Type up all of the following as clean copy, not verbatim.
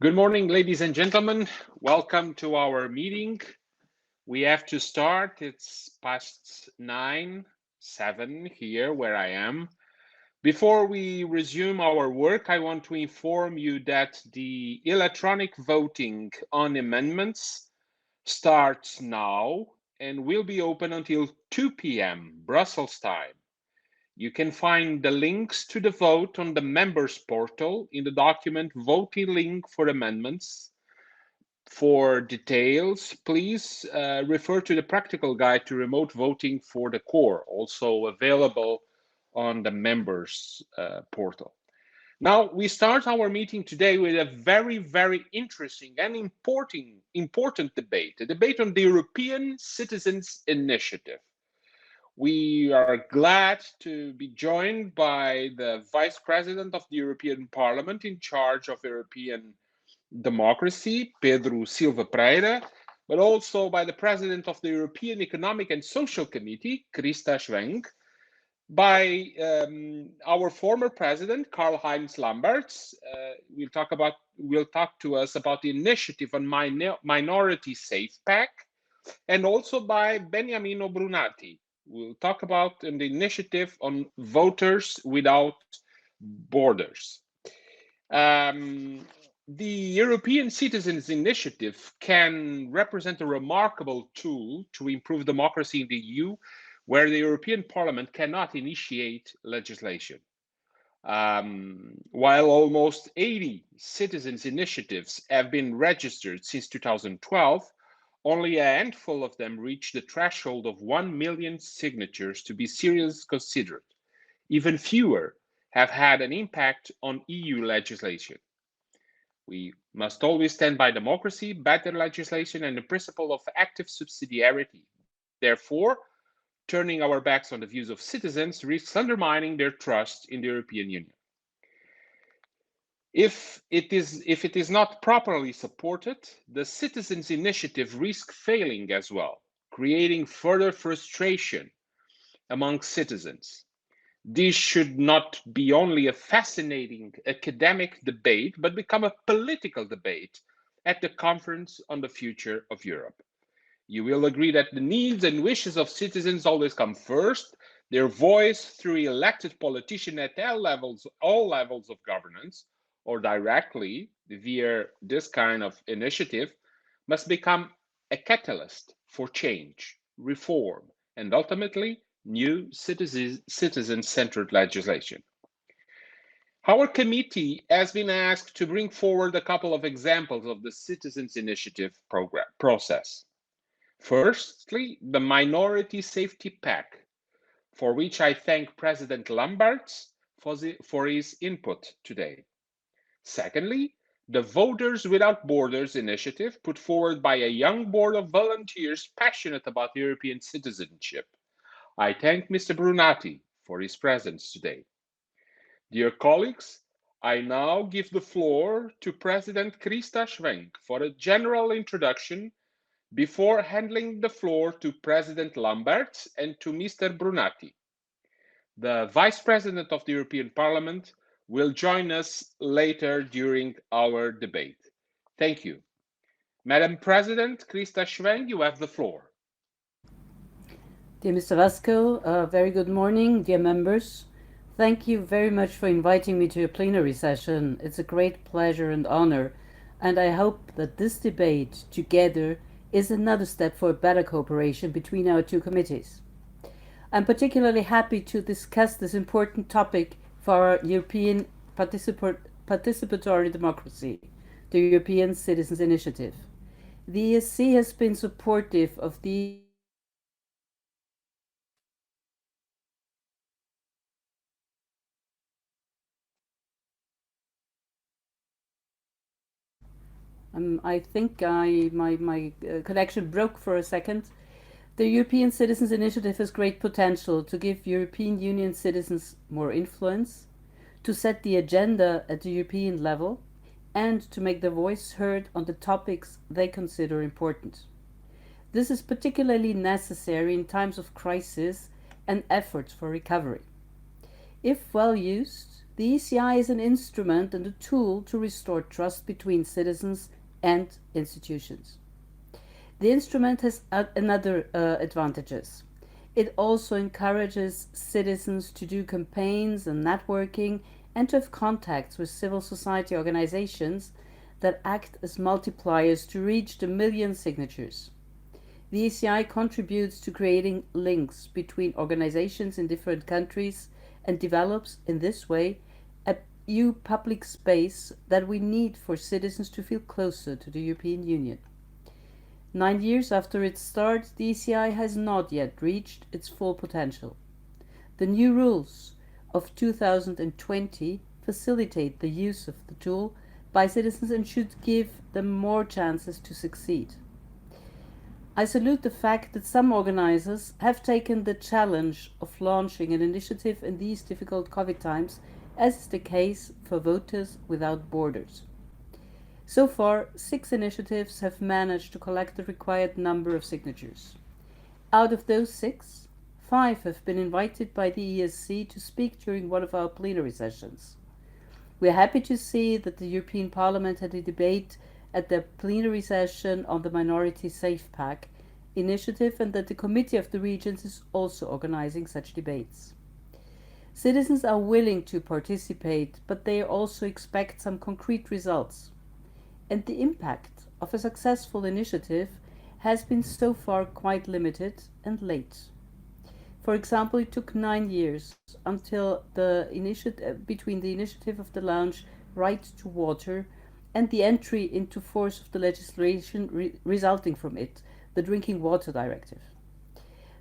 Good morning, ladies and gentlemen. Welcome to our meeting. We have to start. It's past 7 here where I am. Before we resume our work, I want to inform you that the electronic voting on amendments starts now and will be open until 2 p.m. Brussels time. You can find the links to the vote on the members portal in the document voting link for amendments. For details, please refer to the practical guide to remote voting for the core, also available on the members portal. Now, we start our meeting today with a very interesting and important debate, a debate on the European Citizens Initiative. We are glad to be joined by the Vice President of the European Parliament in charge of European democracy, Pedro Silva Pereira, but also by the President of the European Economic and Social Committee, Christa Schwenk, by our former President, Karl-Heinz Lamberts. Will talk to us about the initiative on Minority Safe Pack, and also by Beniamino Brunati. We'll talk about the initiative on Voters Without Borders. The European Citizens Initiative can represent a remarkable tool to improve democracy in the EU, where the European Parliament cannot initiate legislation. While almost 80 citizens' initiatives have been registered since 2012, only a handful of them reach the threshold of 1 million signatures to be seriously considered. Even fewer have had an impact on EU legislation. We must always stand by democracy, better legislation, and the principle of active subsidiarity. Therefore, turning our backs on the views of citizens risks undermining their trust in the European Union. If it is not properly supported, the Citizens' Initiative risks failing as well, creating further frustration among citizens. This should not be only a fascinating academic debate, but become a political debate at the Conference on the Future of Europe. You will agree that the needs and wishes of citizens always come first. Their voice through elected politicians at all levels of governance, or directly via this kind of initiative, must become a catalyst for change, reform, and ultimately new citizen-centered legislation. Our committee has been asked to bring forward a couple of examples of the Citizens' Initiative process. Firstly, the Minority Safety Pack, for which I thank President Lamberts for his input today. Secondly, the Voters Without Borders initiative put forward by a young board of volunteers passionate about European citizenship. I thank Mr. Brunati for his presence today. Dear colleagues, I now give the floor to President Christa Schwenk for a general introduction before handing the floor to President Lamberts and to Mr. Brunati. The Vice President of the European Parliament will join us later during our debate. Thank you. Madam President Christa Schwenk, you have the floor. Dear Mr. Vasco, very good morning, dear members. Thank you very much for inviting me to your plenary session. It's a great pleasure and honor, and I hope that this debate together is another step for better cooperation between our two committees. I'm particularly happy to discuss this important topic for our European participatory democracy, the European Citizens Initiative. The ESC has been supportive of the I think my connection broke for a second. The European Citizens Initiative has great potential to give European Union citizens more influence, to set the agenda at the European level, and to make their voice heard on the topics they consider important. This is particularly necessary in times of crisis and efforts for recovery. If well used, The ECI is an instrument and a tool to restore trust between citizens and institutions. The instrument has another advantages. It also encourages citizens to do campaigns and networking and to have contacts with civil society organizations that act as multipliers to reach the million signatures. The ECI contributes to creating links between organizations in different countries and develops, in this way, a EU public space that we need for citizens to feel closer to the European Union. 9 years after its start, the ECI has not yet reached its full potential. The new rules of 2020 facilitate the use of the tool by citizens and should give them more chances to succeed. I salute the fact that some organizers have taken the challenge of launching an initiative in these difficult COVID times, as is the case for Voters Without Borders. So far, 6 initiatives have managed to collect the required number of signatures. Out of those 6, 5 have been invited by the ESC to speak during one of our plenary sessions. We are happy to see that the European Parliament had a debate at the plenary session on the Minority Safe Pack initiative and that the Committee of the Regions is also organizing such debates. Citizens are willing to participate, but they also expect some concrete results. And the impact of a successful initiative has been so far quite limited and late. For example, it took 9 years until between the initiative of the launch Right to Water and the entry into force of the legislation resulting from it, the Drinking Water Directive.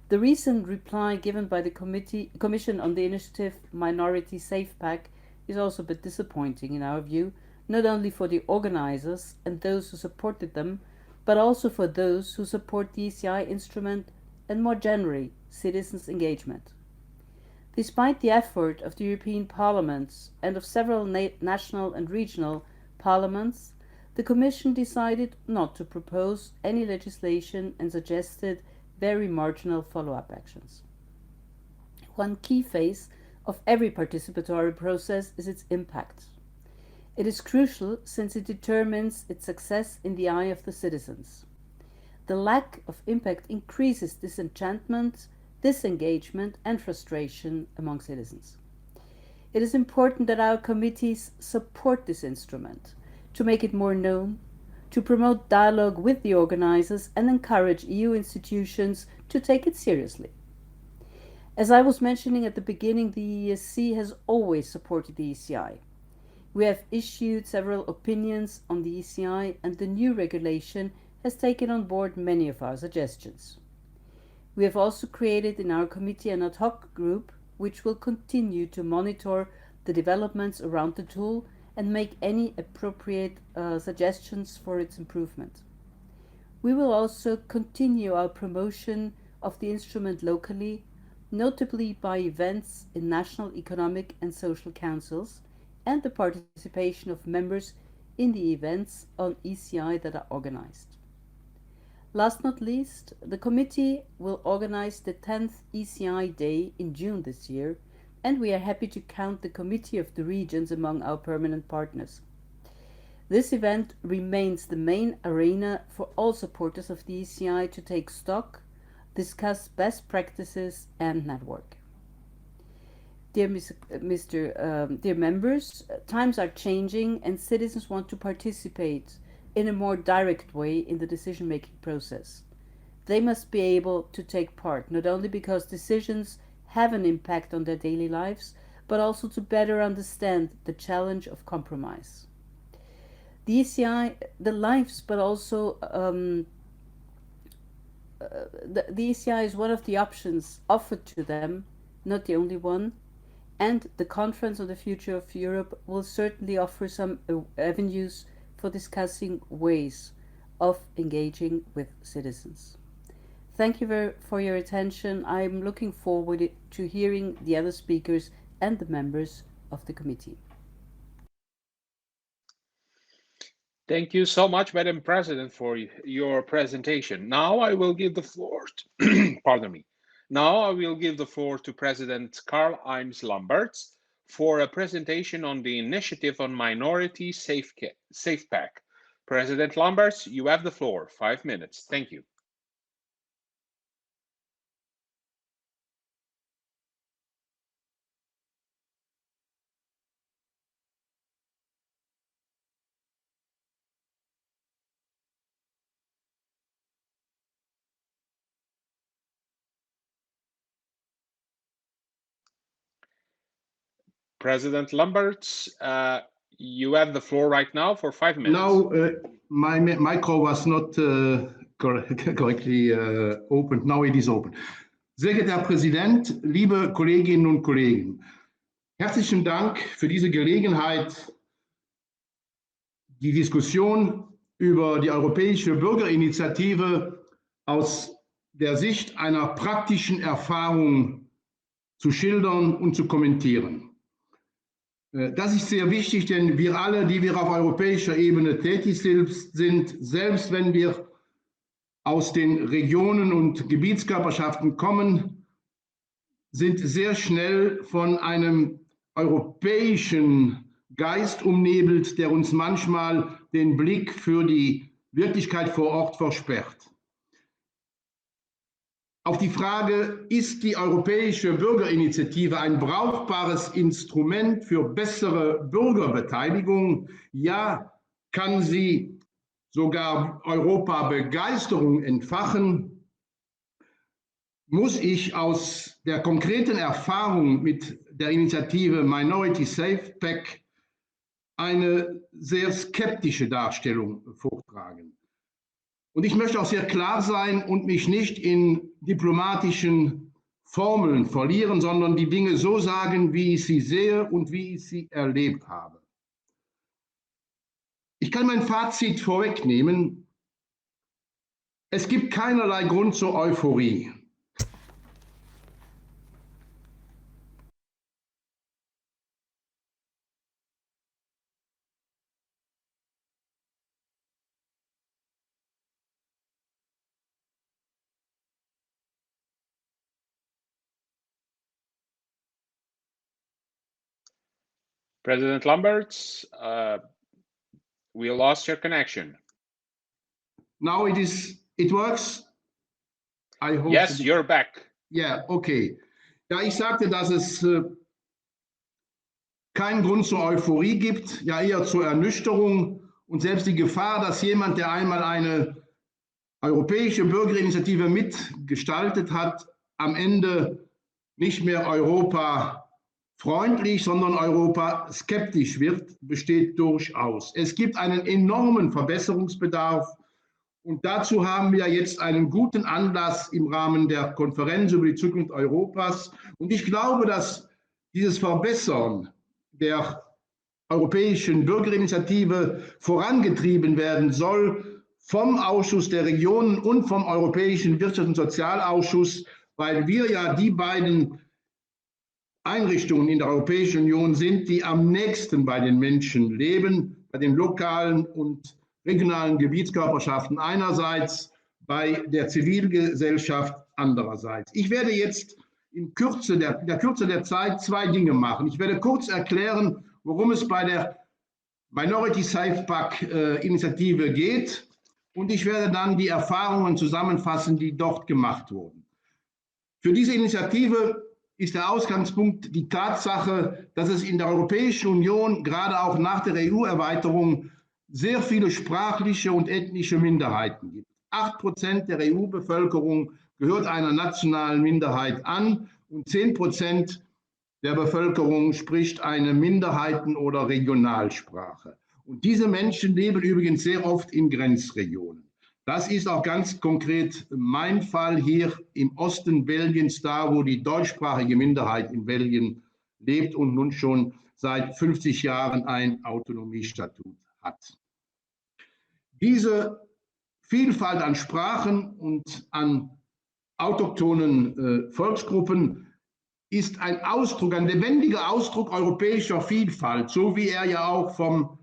The recent reply given by the Commission on the initiative Minority Safe Pack is also a bit disappointing in our view, not only for the organizers and those who supported them, but also for those who support the ECI instrument and more generally citizens' engagement. Despite the effort of the European Parliament and of several national and regional parliaments, the Commission decided not to propose any legislation and suggested very marginal follow-up actions. One key phase of every participatory process is its impact. It is crucial since it determines its success in the eye of the citizens. The lack of impact increases disenchantment, disengagement, and frustration among citizens. It is important that our committees support this instrument to make it more known, to promote dialogue with the organizers, and encourage EU institutions to take it seriously. As I was mentioning at the beginning, the ESC has always supported the ECI. We have issued several opinions on the ECI, and the new regulation has taken on board many of our suggestions. We have also created in our committee an ad hoc group which will continue to monitor the developments around the tool and make any appropriate suggestions for its improvement. We will also continue our promotion of the instrument locally, notably by events in national economic and social councils and the participation of members in the events on ECI that are organized. Last not least, the committee will organize the 10th ECI Day in June this year, and we are happy to count the Committee of the Regions among our permanent partners. This event remains the main arena for all supporters of the ECI to take stock, discuss best practices, and network. Dear members, times are changing and citizens want to participate in a more direct way in the decision-making process. They must be able to take part, not only because decisions have an impact on their daily lives, but also to better understand the challenge of compromise. The ECI, the lives, but also the ECI is one of the options offered to them, not the only one, and the Conference on the Future of Europe will certainly offer some avenues for discussing ways of engaging with citizens. Thank you for your attention. I'm looking forward to hearing the other speakers and the members of the committee. Thank you so much, Madam President, for your presentation. Now I will give the floor to, pardon me. Now I will give the floor to President Karl-Heinz Lamberts for a presentation on the initiative on minority safe pack. President Lamberts, you have the floor. 5 minutes. Thank you. President Lamberts, you have the floor right now for 5 minutes. Now, my micro was not correctly opened. Now it is open. Sehr geehrter Herr Präsident, liebe Kolleginnen und Kollegen, herzlichen Dank für diese Gelegenheit, die Diskussion über die Europäische Bürgerinitiative aus der Sicht einer praktischen Erfahrung zu schildern und zu kommentieren. Das ist sehr wichtig, denn wir alle, die wir auf europäischer Ebene tätig sind, selbst wenn wir aus den Regionen und Gebietskörperschaften kommen, sind sehr schnell von einem europäischen Geist umnebelt, der uns manchmal den Blick für die Wirklichkeit vor Ort versperrt. Auf die Frage, ist die Europäische Bürgerinitiative ein brauchbares Instrument für bessere Bürgerbeteiligung? Ja, kann sie sogar Europa-Begeisterung entfachen? Muss ich aus der konkreten Erfahrung mit der Initiative Minority Safe Pack eine sehr skeptische Darstellung vortragen? Und ich möchte auch sehr klar sein und mich nicht in diplomatischen Formeln verlieren, sondern die Dinge so sagen, wie ich sie sehe und wie ich sie erlebt habe. Ich kann mein Fazit vorwegnehmen. Es gibt keinerlei Grund zur Euphorie. President Lamberts, we lost your connection. Now it works. I hope. Yes, you're back. Yeah, okay. Ja, ich sagte, dass es keinen Grund zur Euphorie gibt, ja eher zur Ernüchterung und selbst die Gefahr, dass jemand, der einmal eine europäische Bürgerinitiative mitgestaltet hat, am Ende nicht mehr europafreundlich, sondern europaskeptisch wird, besteht durchaus. Es gibt einen enormen Verbesserungsbedarf und dazu haben wir jetzt einen guten Anlass im Rahmen der Konferenz über die Zukunft Europas. Und ich glaube, dass dieses Verbessern der Europäischen Bürgerinitiative vorangetrieben werden soll vom Ausschuss der Regionen und vom Europäischen Wirtschafts- und Sozialausschuss, weil wir ja die beiden Einrichtungen in der Europäischen Union sind, die am nächsten bei den Menschen leben, bei den lokalen und regionalen Gebietskörperschaften einerseits, bei der Zivilgesellschaft andererseits. Ich werde jetzt in der Kürze der Zeit zwei Dinge machen. Ich werde kurz erklären, worum es bei der Minority Safe Pack Initiative geht, und ich werde dann die Erfahrungen zusammenfassen, die dort gemacht wurden. Für diese Initiative ist der Ausgangspunkt die Tatsache, dass es in der Europäischen Union, gerade auch nach der EU-Erweiterung, sehr viele sprachliche und ethnische Minderheiten gibt. 8% der EU-Bevölkerung gehört einer nationalen Minderheit an und 10% der Bevölkerung spricht eine Minderheiten- oder Regionalsprache. Und diese Menschen leben übrigens sehr oft in Grenzregionen. Das ist auch ganz konkret mein Fall hier im Osten Belgiens, da wo die deutschsprachige Minderheit in Belgien lebt und nun schon seit 50 Jahren ein Autonomiestatut hat. Diese Vielfalt an Sprachen und an autochthonen Volksgruppen ist ein Ausdruck, ein lebendiger Ausdruck europäischer Vielfalt, so wie er ja auch vom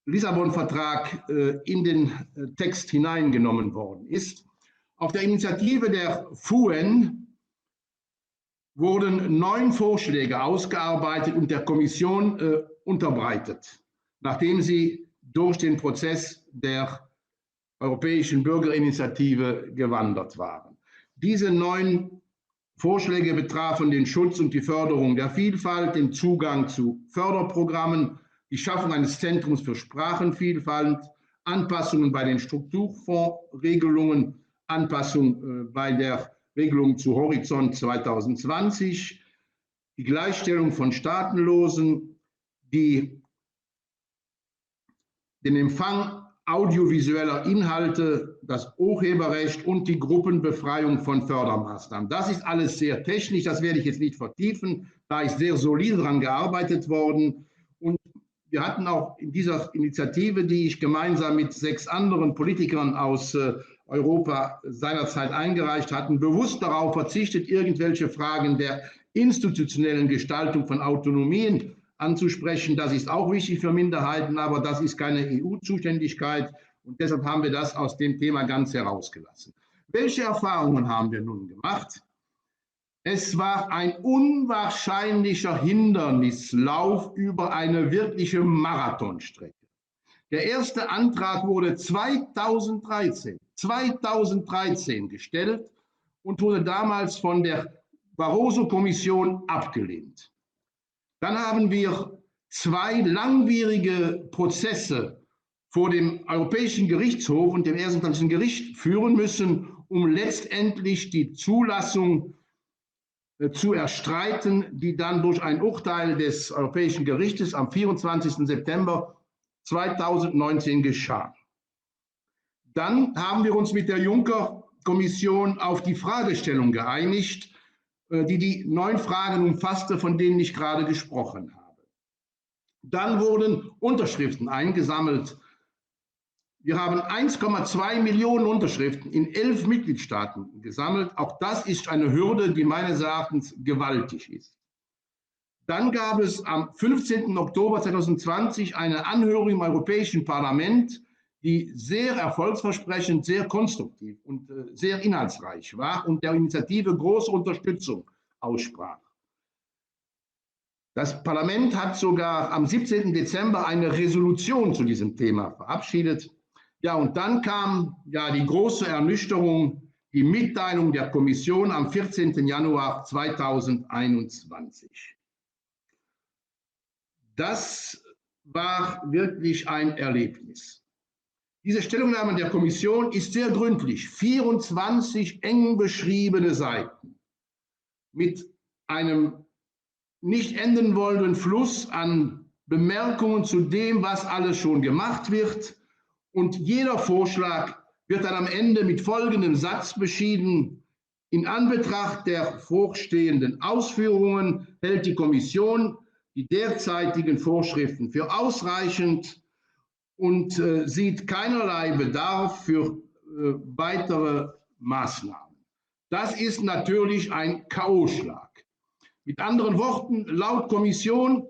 Lissabon-Vertrag in den Text hineingenommen worden ist. Auf der Initiative der FUEN wurden 9 Vorschläge ausgearbeitet und der Kommission unterbreitet, nachdem sie durch den Prozess der Europäischen Bürgerinitiative gewandert waren. Diese 9 Vorschläge betrafen den Schutz und die Förderung der Vielfalt, den Zugang zu Förderprogrammen, die Schaffung eines Zentrums für Sprachenvielfalt, Anpassungen bei den Strukturfondsregelungen, Anpassung bei der Regelung zu Horizont 2020, die Gleichstellung von Staatenlosen, den Empfang audiovisueller Inhalte, das Urheberrecht und die Gruppenbefreiung von Fördermaßnahmen. Das ist alles sehr technisch, das werde ich jetzt nicht vertiefen, da ist sehr solide daran gearbeitet worden. Und wir hatten auch in dieser Initiative, die ich gemeinsam mit 6 anderen Politikern aus Europa seinerzeit eingereicht hatten, bewusst darauf verzichtet, irgendwelche Fragen der institutionellen Gestaltung von Autonomien anzusprechen. Das ist auch wichtig für Minderheiten, aber das ist keine EU-Zuständigkeit und deshalb haben wir das aus dem Thema ganz herausgelassen. Welche Erfahrungen haben wir nun gemacht? Es war ein unwahrscheinlicher Hindernislauf über eine wirkliche Marathonstrecke. Der erste Antrag wurde 2013 gestellt und wurde damals von der Barroso-Kommission abgelehnt. Dann haben wir 2 langwierige Prozesse vor dem Europäischen Gerichtshof und dem ersten instanzlichen Gericht führen müssen, um letztendlich die Zulassung zu erstreiten, die dann durch ein Urteil des Europäischen Gerichtes am 24. September 2019 geschah. Dann haben wir uns mit der Juncker-Kommission auf die Fragestellung geeinigt, die 9 Fragen umfasste, von denen ich gerade gesprochen habe. Dann wurden Unterschriften eingesammelt. Wir haben 1,2 Millionen Unterschriften in 11 Mitgliedstaaten gesammelt. Auch das ist eine Hürde, die meines Erachtens gewaltig ist. Dann gab es am 15. Oktober 2020 eine Anhörung im Europäischen Parlament, die sehr erfolgsversprechend, sehr konstruktiv und sehr inhaltsreich war und der Initiative große Unterstützung aussprach. Das Parlament hat sogar am 17. Dezember eine Resolution zu diesem Thema verabschiedet. Ja, und dann kam ja die große Ernüchterung, die Mitteilung der Kommission am 14. Januar 2021. Das war wirklich ein Erlebnis. Diese Stellungnahme der Kommission ist sehr gründlich, 24 eng beschriebene Seiten mit einem nicht enden wollenden Fluss an Bemerkungen zu dem, was alles schon gemacht wird. Und jeder Vorschlag wird dann am Ende mit folgendem Satz beschieden: In Anbetracht der vorstehenden Ausführungen hält die Kommission die derzeitigen Vorschriften für ausreichend und sieht keinerlei Bedarf für weitere Maßnahmen. Das ist natürlich ein K.O.-Schlag. Mit anderen Worten, laut Kommission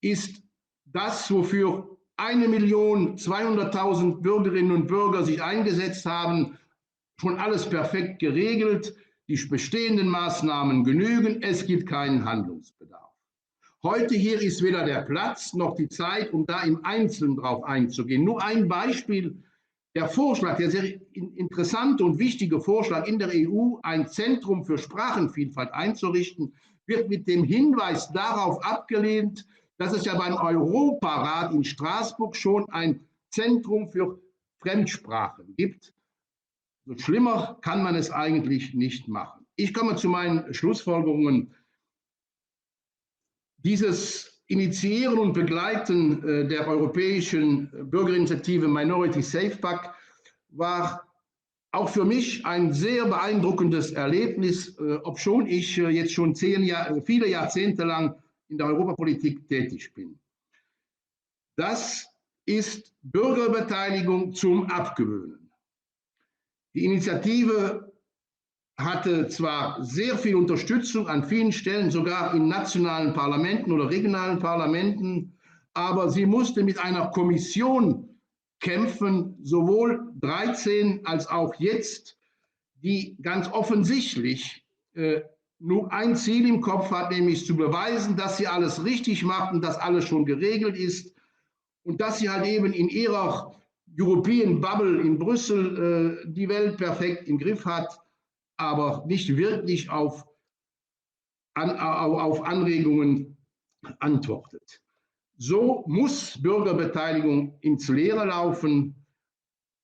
ist das, wofür 1.200.000 Bürgerinnen und Bürger sich eingesetzt haben, schon alles perfekt geregelt. Die bestehenden Maßnahmen genügen. Es gibt keinen Handlungsbedarf. Heute hier ist weder der Platz noch die Zeit, um da im Einzelnen drauf einzugehen. Nur ein Beispiel. Der Vorschlag, der sehr interessante und wichtige Vorschlag in der EU, ein Zentrum für Sprachenvielfalt einzurichten, wird mit dem Hinweis darauf abgelehnt, dass es ja beim Europarat in Straßburg schon ein Zentrum für Fremdsprachen gibt. So schlimmer kann man es eigentlich nicht machen. Ich komme zu meinen Schlussfolgerungen. Dieses Initiieren und Begleiten der europäischen Bürgerinitiative Minority Safe Pack war auch für mich ein sehr beeindruckendes Erlebnis, obschon ich jetzt schon viele Jahrzehnte lang in der Europapolitik tätig bin. Das ist Bürgerbeteiligung zum Abgewöhnen. Die Initiative hatte zwar sehr viel Unterstützung an vielen Stellen, sogar in nationalen Parlamenten oder regionalen Parlamenten, aber sie musste mit einer Kommission kämpfen, sowohl 13 als auch jetzt, die ganz offensichtlich nur ein Ziel im Kopf hat, nämlich zu beweisen, dass sie alles richtig macht und dass alles schon geregelt ist und dass sie halt eben in ihrer European Bubble in Brüssel die Welt perfekt im Griff hat, aber nicht wirklich auf Anregungen antwortet. So muss Bürgerbeteiligung ins Leere laufen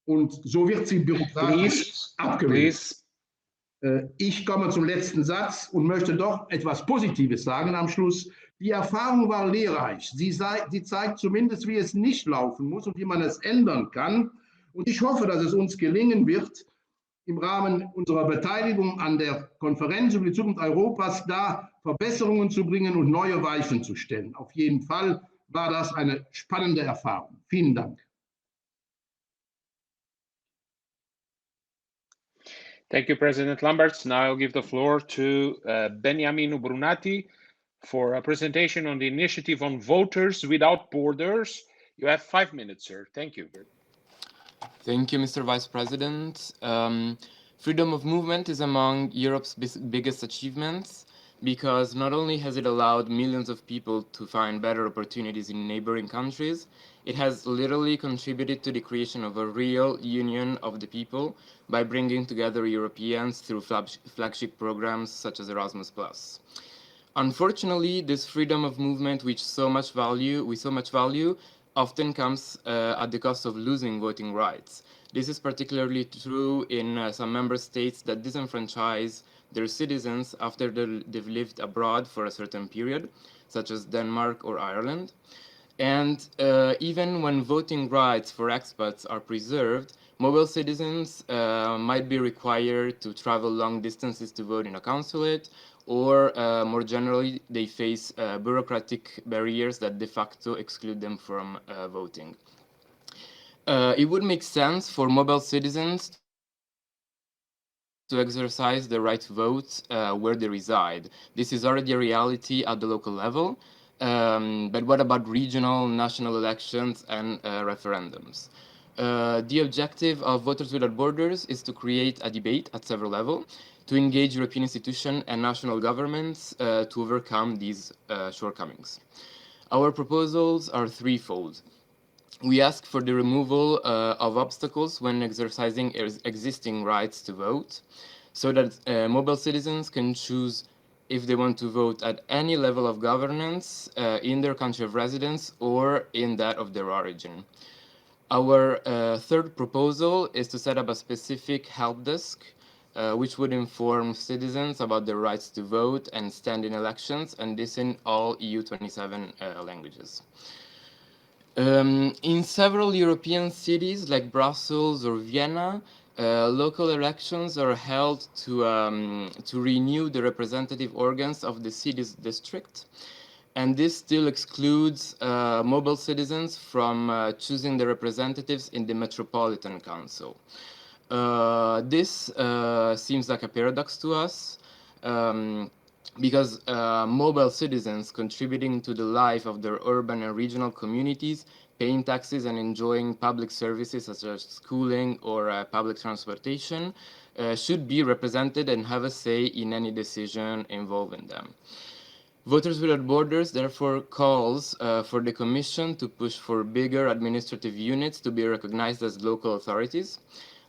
und so wird sie bürokratisch abgewählt. Ich komme zum letzten Satz und möchte doch etwas Positives sagen am Schluss. Die Erfahrung war lehrreich. Sie zeigt zumindest, wie es nicht laufen muss und wie man es ändern kann. Und ich hoffe, dass es uns gelingen wird, im Rahmen unserer Beteiligung an der Konferenz über die Zukunft Europas da Verbesserungen zu bringen und neue Weichen zu stellen. Auf jeden Fall war das eine spannende Erfahrung. Vielen Dank. Thank you, President Lamberts. Now I'll give the floor to Beniamino Brunati for a presentation on the initiative on Voters Without Borders. You have 5 minutes, sir. Thank you. Thank you, Mr. Vice President. Freedom of movement is among Europe's biggest achievements because not only has it allowed millions of people to find better opportunities in neighboring countries, it has literally contributed to the creation of a real union of the people by bringing together Europeans through flagship programs such as Erasmus+. Unfortunately, this freedom of movement, with so much value, often comes at the cost of losing voting rights. This is particularly true in some member states that disenfranchise their citizens after they've lived abroad for a certain period, such as Denmark or Ireland. And even when voting rights for expats are preserved, mobile citizens might be required to travel long distances to vote in a consulate, or more generally, they face bureaucratic barriers that de facto exclude them from voting. It would make sense for mobile citizens to exercise the right to vote where they reside. This is already a reality at the local level. But what about regional, national elections and referendums? The objective of Voters Without Borders is to create a debate at several levels to engage European institutions and national governments to overcome these shortcomings. Our proposals are threefold. We ask for the removal of obstacles when exercising existing rights to vote, so that mobile citizens can choose if they want to vote at any level of governance in their country of residence or in that of their origin. Our third proposal is to set up a specific help desk which would inform citizens about their rights to vote and stand in elections, and this in all EU 27 languages. In several European cities like Brussels or Vienna, local elections are held to renew the representative organs of the city's district. And this still excludes mobile citizens from choosing the representatives in the Metropolitan Council. This seems like a paradox to us because mobile citizens contributing to the life of their urban and regional communities, paying taxes and enjoying public services such as schooling or public transportation should be represented and have a say in any decision involving them. Voters Without Borders therefore calls for the Commission to push for bigger administrative units to be recognized as local authorities,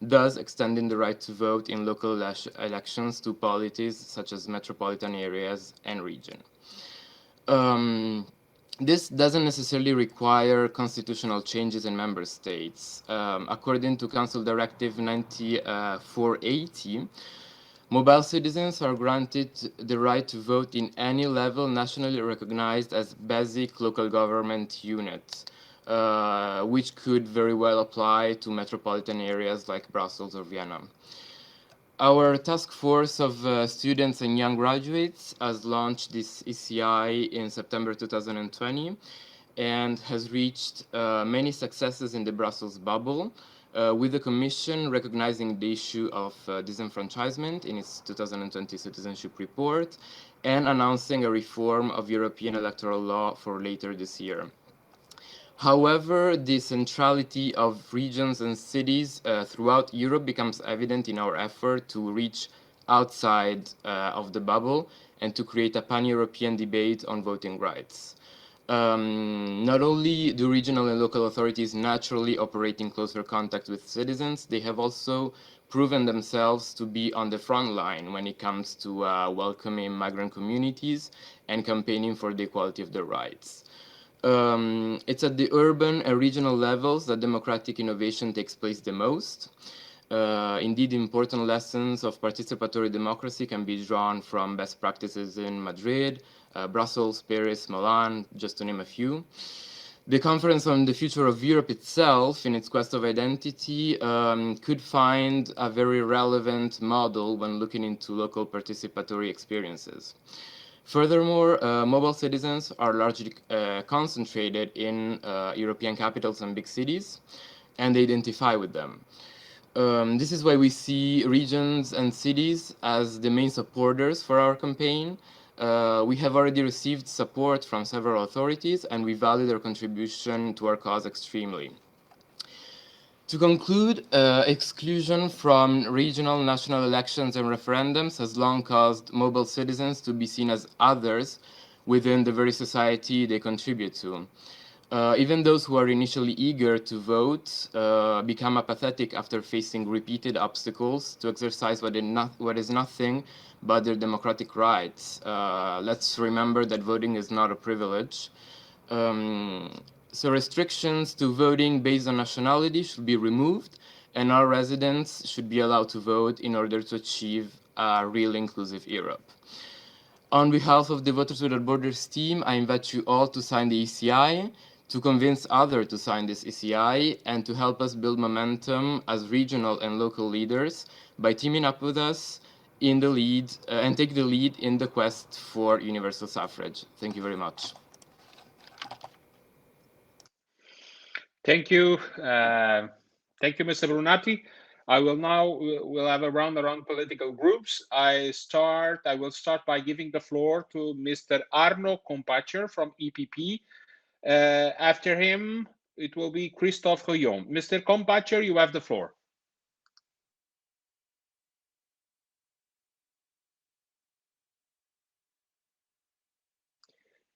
thus extending the right to vote in local elections to polities such as metropolitan areas and region. This doesn't necessarily require constitutional changes in member states. According to Council Directive 9480, mobile citizens are granted the right to vote in any level nationally recognized as basic local government units, which could very well apply to metropolitan areas like Brussels or Vienna. Our task force of students and young graduates has launched this ECI in September 2020 and has reached many successes in the Brussels bubble, with the Commission recognizing the issue of disenfranchisement in its 2020 citizenship report and announcing a reform of European electoral law for later this year. However, the centrality of regions and cities throughout Europe becomes evident in our effort to reach outside of the bubble and to create a pan-European debate on voting rights. Not only do regional and local authorities naturally operate in closer contact with citizens, they have also proven themselves to be on the front line when it comes to welcoming migrant communities and campaigning for the equality of their rights. It's at the urban and regional levels that democratic innovation takes place the most. Indeed, important lessons of participatory democracy can be drawn from best practices in Madrid, Brussels, Paris, Milan, just to name a few. The Conference on the Future of Europe itself, in its quest of identity, could find a very relevant model when looking into local participatory experiences. Furthermore, mobile citizens are largely concentrated in European capitals and big cities, and they identify with them. This is why we see regions and cities as the main supporters for our campaign. We have already received support from several authorities, and we value their contribution to our cause extremely. To conclude, exclusion from regional, national elections and referendums has long caused mobile citizens to be seen as others within the very society they contribute to. Even those who are initially eager to vote become apathetic after facing repeated obstacles to exercise what is nothing but their democratic rights. Let's remember that voting is not a privilege. So restrictions to voting based on nationality should be removed, and our residents should be allowed to vote in order to achieve a real inclusive Europe. On behalf of the Voters Without Borders team, I invite you all to sign the ECI, to convince others to sign this ECI, and to help us build momentum as regional and local leaders by teaming up with us in the lead and take the lead in the quest for universal suffrage. Thank you very much. Thank you. Thank you, Mr. Brunati. We'll have a round around political groups. I will start by giving the floor to Mr. Arno Kompatscher from EPP. After him, it will be Christophe Guillaume. Mr. Kompatscher, you have the floor.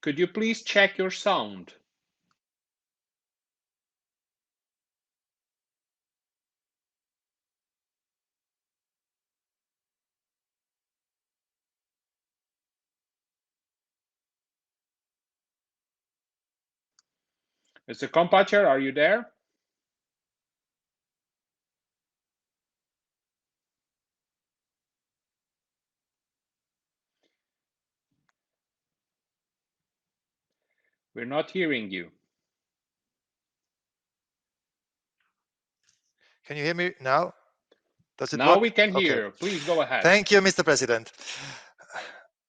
Could you please check your sound? Mr. Kompatscher, are you there? We're not hearing you. Can you hear me now? Does it Now work? we can hear. Okay. Please go ahead. Thank you, Mr. President.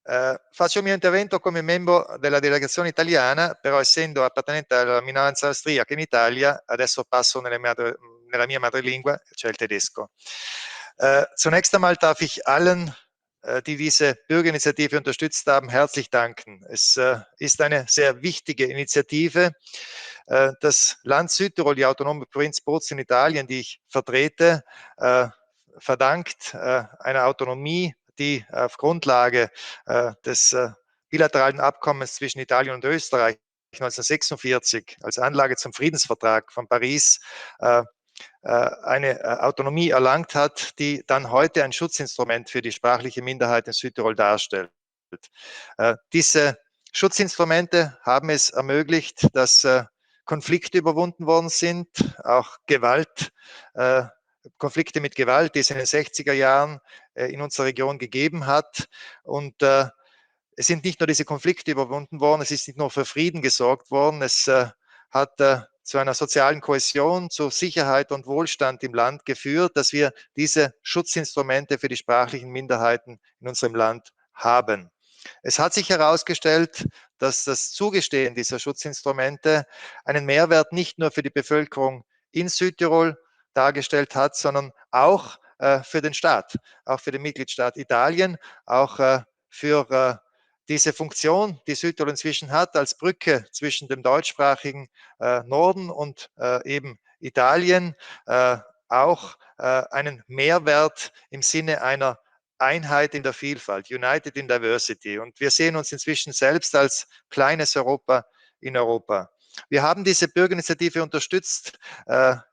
Faccio il mio intervento come membro della delegazione italiana, però essendo appartenente alla minoranza austriaca in Italia, adesso passo nella mia madrelingua, cioè il tedesco. Zunächst einmal darf ich allen, die diese Bürgerinitiative unterstützt haben, herzlich danken. Es ist eine sehr wichtige Initiative. Das Land Südtirol, die autonome Provinz Bozen in Italien, die ich vertrete, verdankt einer Autonomie, die auf Grundlage des bilateralen Abkommens zwischen Italien und Österreich 1946 als Anlage zum Friedensvertrag von Paris eine Autonomie erlangt hat, die dann heute ein Schutzinstrument für die sprachliche Minderheit in Südtirol darstellt. Diese Schutzinstrumente haben es ermöglicht, dass Konflikte überwunden worden sind, auch Konflikte mit Gewalt, die es in den 60er Jahren in unserer Region gegeben hat. Und es sind nicht nur diese Konflikte überwunden worden, es ist nicht nur für Frieden gesorgt worden, es hat zu einer sozialen Kohäsion, zu Sicherheit und Wohlstand im Land geführt, dass wir diese Schutzinstrumente für die sprachlichen Minderheiten in unserem Land haben. Es hat sich herausgestellt, dass das Zugestehen dieser Schutzinstrumente einen Mehrwert nicht nur für die Bevölkerung in Südtirol dargestellt hat, sondern auch für den Staat, auch für den Mitgliedstaat Italien, auch für diese Funktion, die Südtirol inzwischen hat, als Brücke zwischen dem deutschsprachigen Norden und eben Italien, auch einen Mehrwert im Sinne einer Einheit in der Vielfalt, United in Diversity. Und wir sehen uns inzwischen selbst als kleines Europa in Europa. Wir haben diese Bürgerinitiative unterstützt.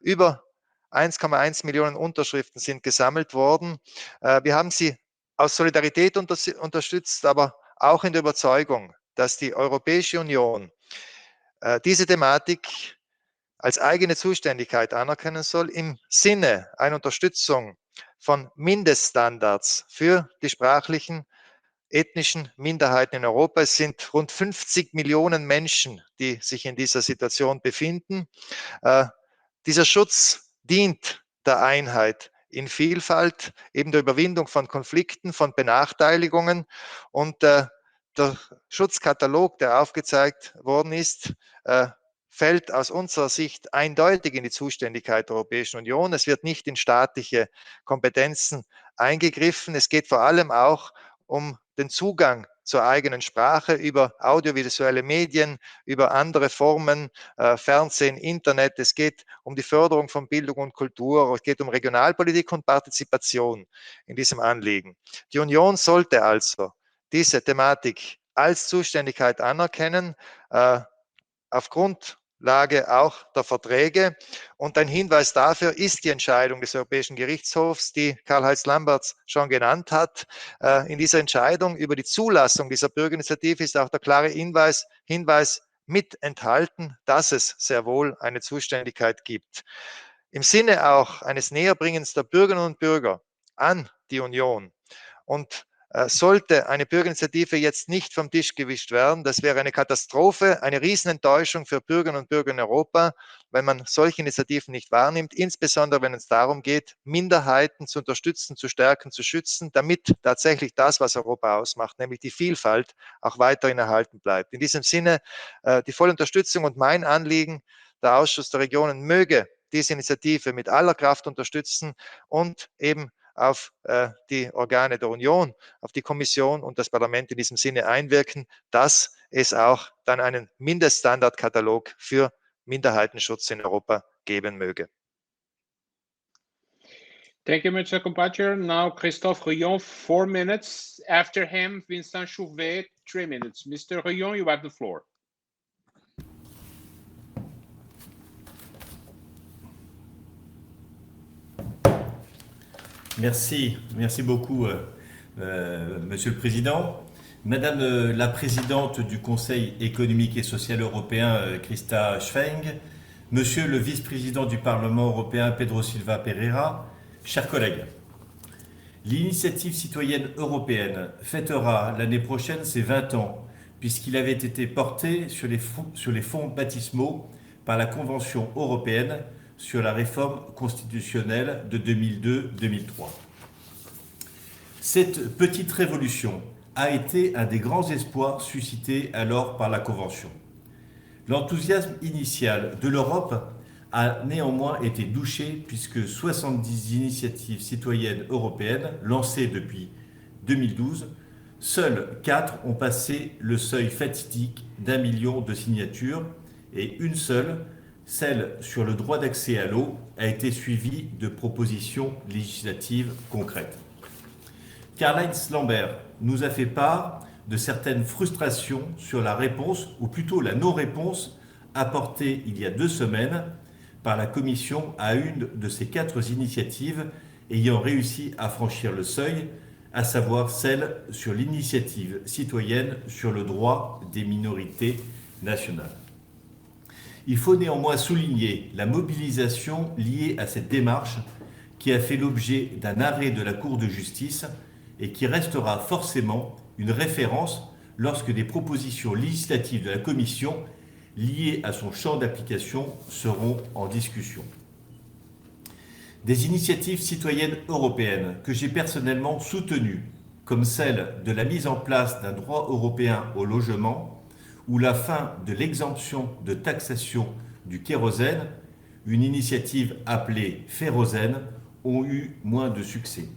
Über 1,1 Millionen Unterschriften sind gesammelt worden. Wir haben sie aus Solidarität unterstützt, aber auch in der Überzeugung, dass die Europäische Union diese Thematik als eigene Zuständigkeit anerkennen soll, im Sinne einer Unterstützung von Mindeststandards für die sprachlichen, ethnischen Minderheiten in Europa. Es sind rund 50 Millionen Menschen, die sich in dieser Situation befinden. Dieser Schutz dient der Einheit in Vielfalt, eben der Überwindung von Konflikten, von Benachteiligungen. Und der Schutzkatalog, der aufgezeigt worden ist, fällt aus unserer Sicht eindeutig in die Zuständigkeit der Europäischen Union. Es wird nicht in staatliche Kompetenzen eingegriffen. Es geht vor allem auch um den Zugang zur eigenen Sprache über audiovisuelle Medien, über andere Formen, Fernsehen, Internet. Es geht um die Förderung von Bildung und Kultur. Es geht um Regionalpolitik und Partizipation in diesem Anliegen. Die Union sollte also diese Thematik als Zuständigkeit anerkennen, auf Grundlage auch der Verträge. Und ein Hinweis dafür ist die Entscheidung des Europäischen Gerichtshofs, die Karl-Heinz Lamberts schon genannt hat. In dieser Entscheidung über die Zulassung dieser Bürgerinitiative ist auch der klare Hinweis mit enthalten, dass es sehr wohl eine Zuständigkeit gibt. Im Sinne auch eines Näherbringens der Bürgerinnen und Bürger an die Union und sollte eine Bürgerinitiative jetzt nicht vom Tisch gewischt werden, das wäre eine Katastrophe, eine Riesenenttäuschung für Bürgerinnen und Bürger in Europa, wenn man solche Initiativen nicht wahrnimmt, insbesondere wenn es darum geht, Minderheiten zu unterstützen, zu stärken, zu schützen, damit tatsächlich das, was Europa ausmacht, nämlich die Vielfalt, auch weiterhin erhalten bleibt. In diesem Sinne die volle Unterstützung und mein Anliegen, der Ausschuss der Regionen möge diese Initiative mit aller Kraft unterstützen und eben auf die Organe der Union, auf die Kommission und das Parlament in diesem Sinne einwirken, dass es auch dann einen Mindeststandardkatalog für Minderheitenschutz in Europa geben möge. Thank you, Mr. Compatriot. Now, Christophe Rion, 4 minutes. After him, Vincent Chouvet, 3 minutes. Mr. Rion, you have the floor. Merci beaucoup, Monsieur le Président. Madame la Présidente du Conseil économique et social européen, Christa Schwenk, Monsieur le Vice-président du Parlement européen, Pedro Silva Pereira, chers collègues, l'initiative citoyenne européenne fêtera l'année prochaine ses 20 ans, puisqu'il avait été porté sur les fonds baptismaux par la Convention européenne sur la réforme constitutionnelle de 2002-2003. Cette petite révolution a été un des grands espoirs suscités alors par la Convention. L'enthousiasme initial de l'Europe a néanmoins été douché puisque 70 initiatives citoyennes européennes lancées depuis 2012, seules 4 ont passé le seuil fatidique d'1 million de signatures et une seule, celle sur le droit d'accès à l'eau, a été suivie de propositions législatives concrètes. Karl-Heinz Lambert nous a fait part de certaines frustrations sur la réponse, ou plutôt la non-réponse, apportée il y a 2 semaines par la Commission à une de ces 4 initiatives ayant réussi à franchir le seuil, à savoir celle sur l'initiative citoyenne sur le droit des minorités nationales. Il faut néanmoins souligner la mobilisation liée à cette démarche qui a fait l'objet d'un arrêt de la Cour de justice et qui restera forcément une référence lorsque des propositions législatives de la Commission liées à son champ d'application seront en discussion. Des initiatives citoyennes européennes que j'ai personnellement soutenues, comme celle de la mise en place d'un droit européen au logement, ou la fin de l'exemption de taxation du kérosène, une initiative appelée Férosène, ont eu moins de succès.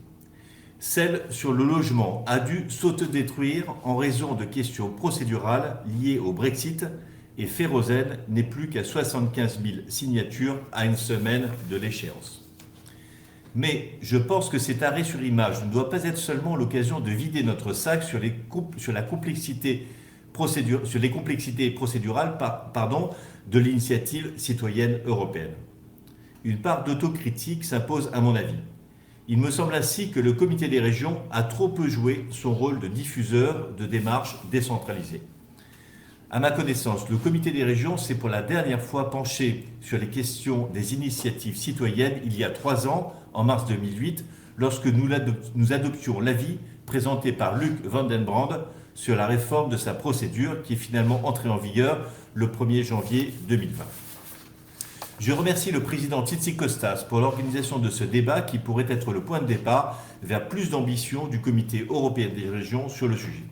Celle sur le logement a dû s'autodétruire en raison de questions procédurales liées au Brexit et Férosène n'est plus qu'à 75 000 signatures à une semaine de l'échéance. Mais je pense que cet arrêt sur image ne doit pas être seulement l'occasion de vider notre sac sur les complexités procédurales de l'initiative citoyenne européenne. Une part d'autocritique s'impose à mon avis. Il me semble ainsi que le Comité des régions a trop peu joué son rôle de diffuseur de démarches décentralisées. À ma connaissance, le Comité des régions s'est pour la dernière fois penché sur les questions des initiatives citoyennes il y a 3 ans, en mars 2008, lorsque nous adoptions l'avis présenté par Luc Van den Brand sur la réforme de sa procédure qui est finalement entrée en vigueur le 1er janvier 2020. Je remercie le président Tzitzikostas pour l'organisation de ce débat qui pourrait être le point de départ vers plus d'ambition du Comité européen des régions sur le sujet.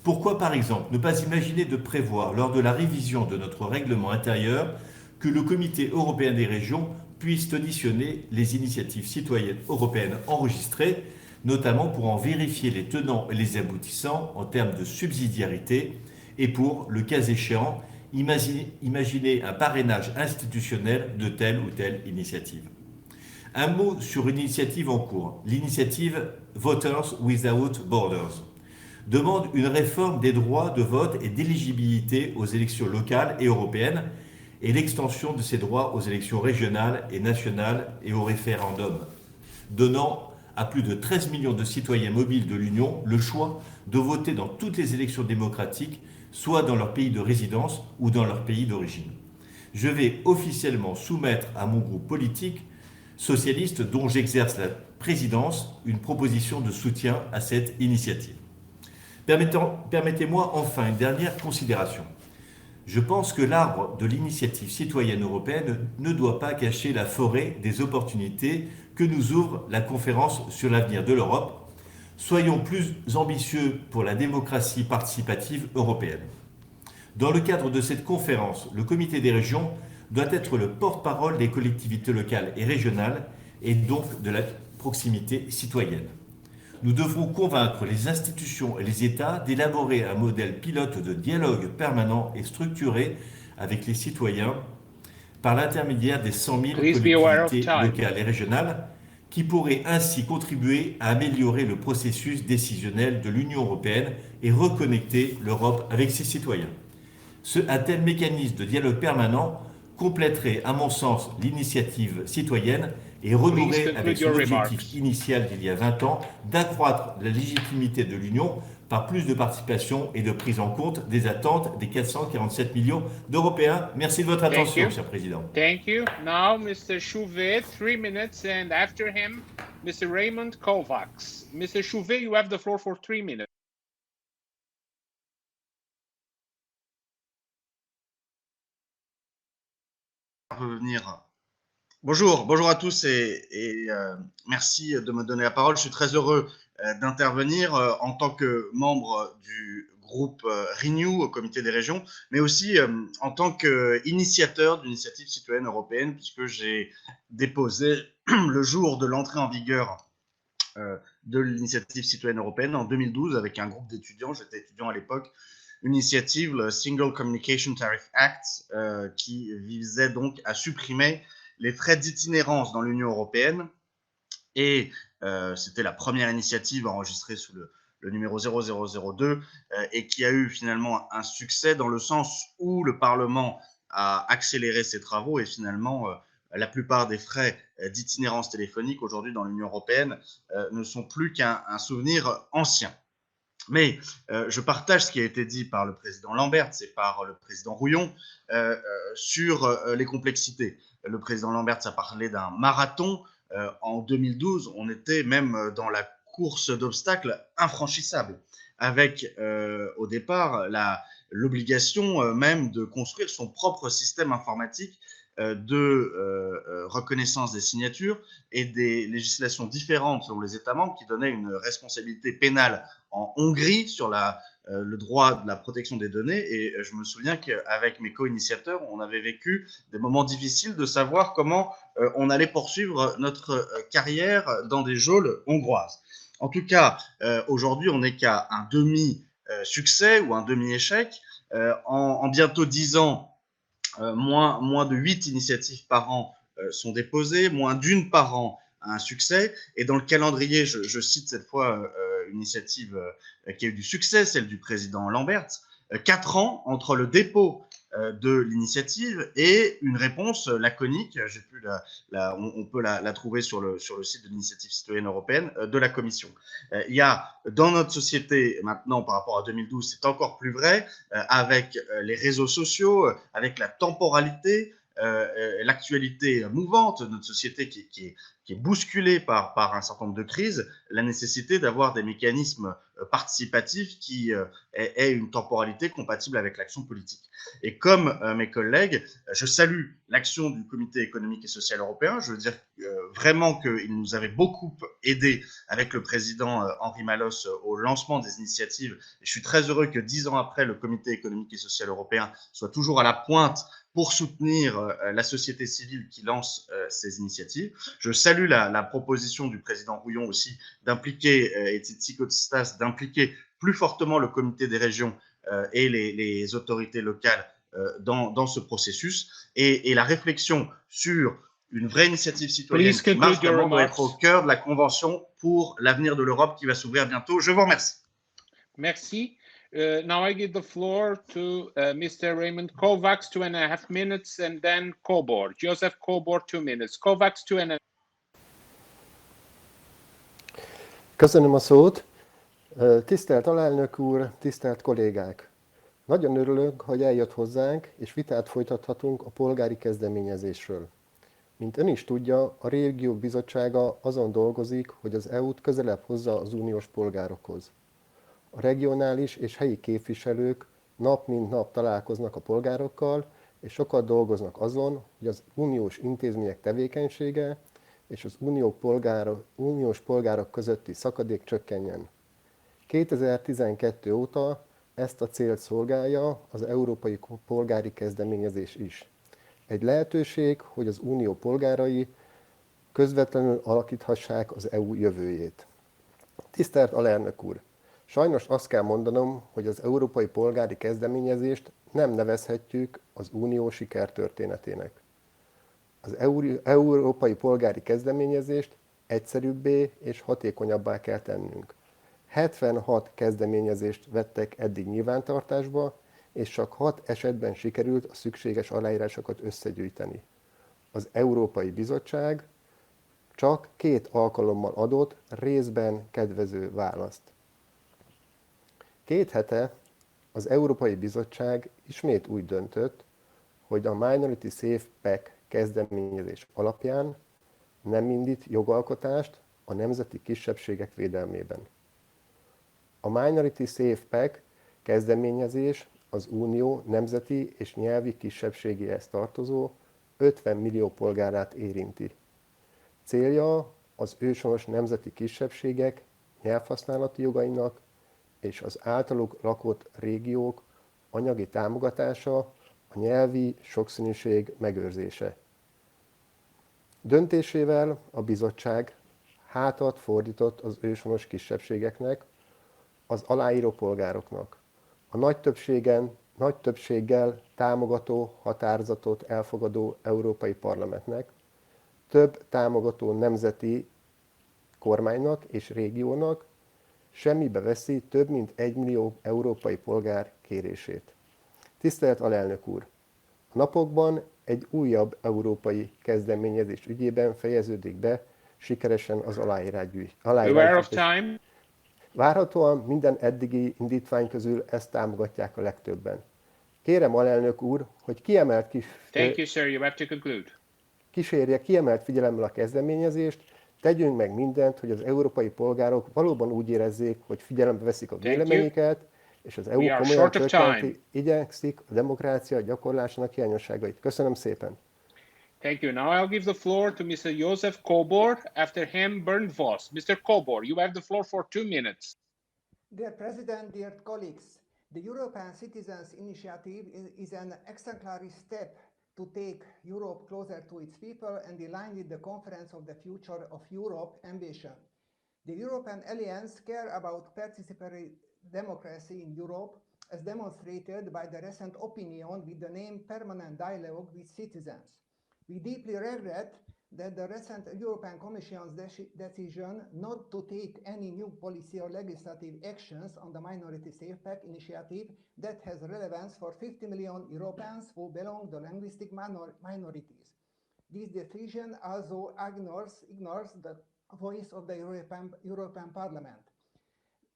Pourquoi, par exemple, ne pas imaginer de prévoir, lors de la révision de notre règlement intérieur, que le Comité européen des régions puisse auditionner les initiatives citoyennes européennes enregistrées, notamment pour en vérifier les tenants et les aboutissants en termes de subsidiarité et pour, le cas échéant, imaginer un parrainage institutionnel de telle ou telle initiative. Un mot sur une initiative en cours, l'initiative Voters Without Borders, demande une réforme des droits de vote et d'éligibilité aux élections locales et européennes et l'extension de ces droits aux élections régionales et nationales et au référendum, donnant à plus de 13 millions de citoyens mobiles de l'Union le choix de voter dans toutes les élections démocratiques, soit dans leur pays de résidence ou dans leur pays d'origine. Je vais officiellement soumettre à mon groupe politique socialiste dont j'exerce la présidence une proposition de soutien à cette initiative. Permettez-moi enfin une dernière considération. Je pense que l'arbre de l'initiative citoyenne européenne ne doit pas cacher la forêt des opportunités que nous ouvre la conférence sur l'avenir de l'Europe. Soyons plus ambitieux pour la démocratie participative européenne. Dans le cadre de cette conférence, le Comité des régions doit être le porte-parole des collectivités locales et régionales et donc de la proximité citoyenne. Nous devrons convaincre les institutions et les États d'élaborer un modèle pilote de dialogue permanent et structuré avec les citoyens par l'intermédiaire des 100 000 collectivités locales et régionales qui pourraient ainsi contribuer à améliorer le processus décisionnel de l'Union européenne et reconnecter l'Europe avec ses citoyens. Un tel mécanisme de dialogue permanent compléterait, à mon sens, l'initiative citoyenne et renouerait avec son objectif initial d'il y a 20 ans d'accroître la légitimité de l'Union par plus de participation et de prise en compte des attentes des 447 millions d'Européens. Merci de votre attention, Monsieur le Président. Thank you. Now, Mr. Chouvet, 3 minutes, and after him, Mr. Raymond Kovacs. Mr. Chouvet, you have the floor for 3 minutes. Bonjour à tous et merci de me donner la parole. Je suis très heureux d'intervenir en tant que membre du groupe Renew au Comité des régions, mais aussi en tant qu'initiateur de l'initiative citoyenne européenne, puisque j'ai déposé le jour de l'entrée en vigueur de l'initiative citoyenne européenne en 2012 avec un groupe d'étudiants, j'étais étudiant à l'époque, une initiative, le Single Communication Tariff Act, qui visait donc à supprimer les frais d'itinérance dans l'Union européenne. Et c'était la première initiative enregistrée sous le numéro 0002 et qui a eu finalement un succès dans le sens où le Parlement a accéléré ses travaux et finalement la plupart des frais d'itinérance téléphonique aujourd'hui dans l'Union européenne ne sont plus qu'un souvenir ancien. Mais je partage ce qui a été dit par le président Lamberts et par le président Rouillon sur les complexités. Le président Lamberts a parlé d'un marathon. En 2012, on était même dans la course d'obstacles infranchissables, avec au départ l'obligation même de construire son propre système informatique de reconnaissance des signatures et des législations différentes selon les États membres qui donnaient une responsabilité pénale en Hongrie sur le droit de la protection des données. Et je me souviens qu'avec mes co-initiateurs, on avait vécu des moments difficiles de savoir comment on allait poursuivre notre carrière dans des geôles hongroises. En tout cas, aujourd'hui, on n'est qu'à un demi-succès ou un demi-échec. En bientôt 10 ans, moins de 8 initiatives par an sont déposées, moins d'une par an un succès. Et dans le calendrier, je cite cette fois une initiative qui a eu du succès, celle du président Lamberts, 4 ans entre le dépôt de l'initiative et une réponse laconique, on peut la trouver sur le site de l'initiative citoyenne européenne de la Commission. Il y a dans notre société maintenant par rapport à 2012, c'est encore plus vrai, avec les réseaux sociaux, avec la temporalité, l'actualité mouvante de notre société qui est bousculée par un certain nombre de crises, la nécessité d'avoir des mécanismes participatifs qui aient une temporalité compatible avec l'action politique. Et comme mes collègues, je salue l'action du Comité économique et social européen. Je veux dire vraiment qu'il nous avait beaucoup aidé avec le président Henri Malos au lancement des initiatives. Et je suis très heureux que 10 ans après, le Comité économique et social européen soit toujours à la pointe pour soutenir la société civile qui lance ces initiatives. Je salue la proposition du président Rouillon aussi d'impliquer, et Tsikostas, d'impliquer plus fortement le comité des régions et les autorités locales dans ce processus. Et la réflexion sur une vraie initiative citoyenne qui marche vraiment doit être au cœur de la Convention pour l'avenir de l'Europe qui va s'ouvrir bientôt. Je vous remercie. Merci. Now I give the floor to Mr. Raymond Kovacs, 2.5 minutes, and then Kobor. Joseph Kobor, 2 minutes. Kovacs, 2.5. Köszönöm a szót. Tisztelt alelnök úr, tisztelt kollégák! Nagyon örülök, hogy eljött hozzánk, és vitát folytathatunk a polgári kezdeményezésről. Mint ön is tudja, a Régiók Bizottsága azon dolgozik, hogy az EU-t közelebb hozza az uniós polgárokhoz. A regionális és helyi képviselők nap mint nap találkoznak a polgárokkal, és sokat dolgoznak azon, hogy az uniós intézmények tevékenysége és az uniós polgárok közötti szakadék csökkenjen. 2012 óta ezt a célt szolgálja az Európai Polgári Kezdeményezés is. Egy lehetőség, hogy az unió polgárai közvetlenül alakíthassák az EU jövőjét. Tisztelt alelnök úr! Sajnos azt kell mondanom, hogy az Európai Polgári Kezdeményezést nem nevezhetjük az unió sikertörténetének. Az Európai Polgári Kezdeményezést egyszerűbbé és hatékonyabbá kell tennünk. 76 kezdeményezést vettek eddig nyilvántartásba, és csak 6 esetben sikerült a szükséges aláírásokat összegyűjteni. Az Európai Bizottság csak 2 alkalommal adott részben kedvező választ. 2 hete az Európai Bizottság ismét úgy döntött, hogy a Minority Safe Pack kezdeményezés alapján nem indít jogalkotást a nemzeti kisebbségek védelmében. A Minority Safe Pack kezdeményezés az Unió nemzeti és nyelvi kisebbségéhez tartozó 50 millió polgárát érinti. Célja az őshonos nemzeti kisebbségek nyelvhasználati jogainak és az általuk lakott régiók anyagi támogatása, a nyelvi sokszínűség megőrzése. Döntésével a bizottság hátat fordított az őshonos kisebbségeknek, az aláíró polgároknak. A nagy többséggel támogató határozatot elfogadó Európai Parlamentnek, több támogató nemzeti kormánynak és régiónak, semmibe veszi több mint 1 millió európai polgár kérését. Tisztelt alelnök úr! A napokban egy újabb európai kezdeményezés ügyében fejeződik be sikeresen az aláírásgyűjtés. Várhatóan minden eddigi indítvány közül ezt támogatják a legtöbben. Kérem alelnök úr, hogy kísérje kiemelt figyelemmel a kezdeményezést, tegyünk meg mindent, hogy az európai polgárok valóban úgy érezzék, hogy figyelembe veszik a véleményüket, és az EU komolyan igyekszik a demokrácia gyakorlásának hiányosságait. Köszönöm szépen! Thank you. Now I'll give the floor to Mr. Josef Kobor. After him, Bernd Voss. Mr. Kobor, you have the floor for 2 minutes. Dear President, dear colleagues, the European Citizens Initiative is an exemplary step to take Europe closer to its people and align with the Conference of the Future of Europe ambition. The European Alliance care about participatory democracy in Europe, as demonstrated by the recent opinion with the name Permanent Dialogue with Citizens. We deeply regret that the recent European Commission's decision not to take any new policy or legislative actions on the Minority Safe Pack initiative that has relevance for 50 million Europeans who belong to linguistic minorities. This decision also ignores the voice of the European Parliament.